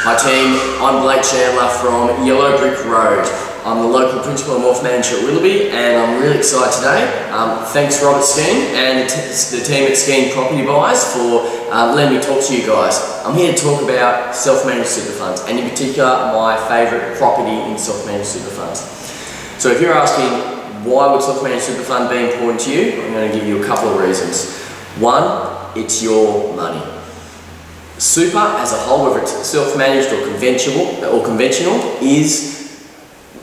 Hi team, I'm Chandler from Yellow Brick Road. I'm the local principal and wealth manager at Willoughby, and I'm really excited today. Thanks Robert Skeen and the team at Skeen Property Buyers for letting me talk to you guys. I'm here to talk about self-managed super funds, and in particular my favourite property in self-managed super funds. So if you're asking why would self-managed super fund be important to you, I'm going to give you a couple of reasons. One, it's your money. Super as a whole, whether it's self-managed or conventional, is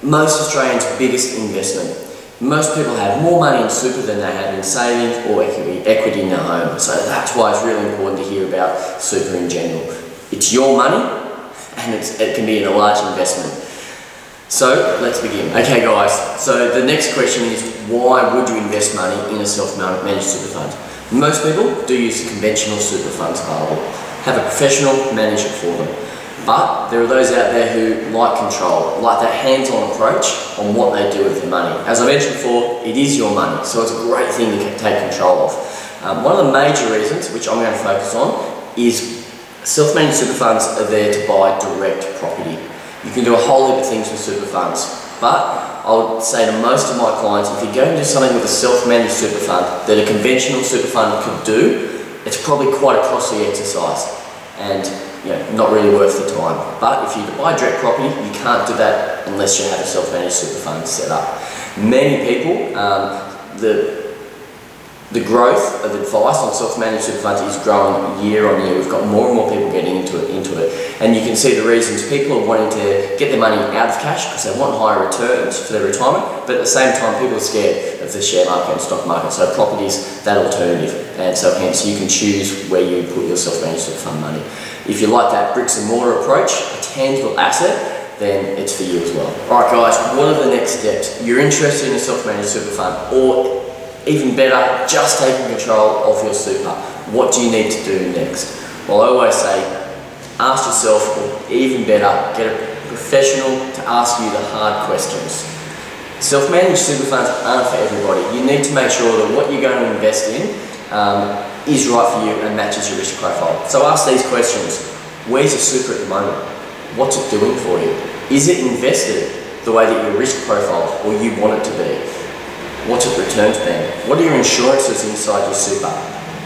most Australians' biggest investment. Most people have more money in super than they have in savings or equity in their home. So that's why it's really important to hear about super in general. It's your money, and it can be in a large investment. So let's begin. Okay guys, so the next question is, why would you invest money in a self-managed super fund? Most people do use conventional super funds available, have a professional manage it for them. But there are those out there who like control, like that hands-on approach on what they do with their money. As I mentioned before, it is your money, so it's a great thing to take control of. One of the major reasons, which I'm going to focus on, is self-managed super funds are there to buy direct property. You can do a whole heap of things with super funds, but I would say to most of my clients, if you're going to do something with a self-managed super fund that a conventional super fund could do, it's probably quite a costly exercise and not really worth the time. But if you buy direct property, you can't do that unless you have a self-managed super fund set up. Many people, the growth of advice on self-managed super funds is growing year on year. We've got more and more people getting into it. And you can see the reasons. People are wanting to get their money out of cash because they want higher returns for their retirement, but at the same time people are scared of the share market and stock market, so property's that alternative, and so hence you can choose where you put your self-managed super fund money. If you like that bricks and mortar approach, a tangible asset, then it's for you as well. Alright guys, what are the next steps? You're interested in a self-managed super fund, or even better, just taking control of your super. What do you need to do next? Well, I always say, ask yourself, or even better, get a professional to ask you the hard questions. Self-managed super funds aren't for everybody. You need to make sure that what you're going to invest in is right for you and matches your risk profile. So ask these questions. Where's your super at the moment? What's it doing for you? Is it invested the way that your risk profile or you want it to be? What's its returns been? What are your insurances inside your super?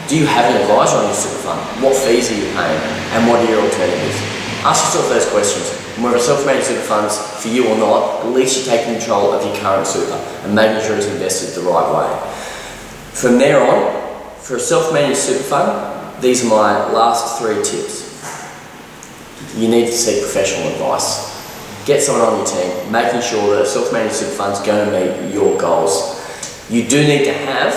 Do you have an advisor on your super fund? What fees are you paying? And what are your alternatives? Ask yourself those questions. And whether self-managed super funds for you or not, at least you're taking control of your current super and making sure it's invested the right way. From there on, for a self-managed super fund, these are my last 3 tips. You need to seek professional advice. Get someone on your team, making sure that a self-managed super fund is going to meet your goals. You do need to have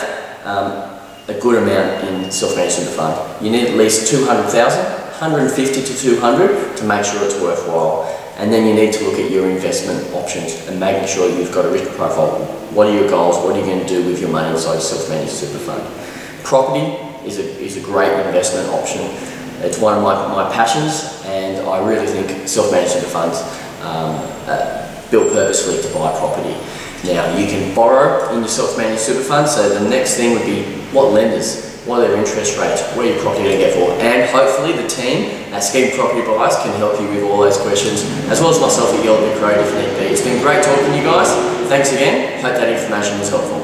a good amount in self-managed super fund. You need at least 200,000, 150 to 200 to make sure it's worthwhile. And then you need to look at your investment options and making sure you've got a risk profile. What are your goals? What are you going to do with your money inside your self-managed super fund? Property is a great investment option. It's one of my passions, and I really think self-managed super funds built purposefully to buy property. Now, you can borrow in your self-managed super fund, so the next thing would be what lenders, what are their interest rates, what are your property going to get for, and hopefully the team at Skeen Property Buyers can help you with all those questions, as well as myself at Yellow Brick Road if need be. It's been great talking to you guys. Thanks again. Hope that information was helpful.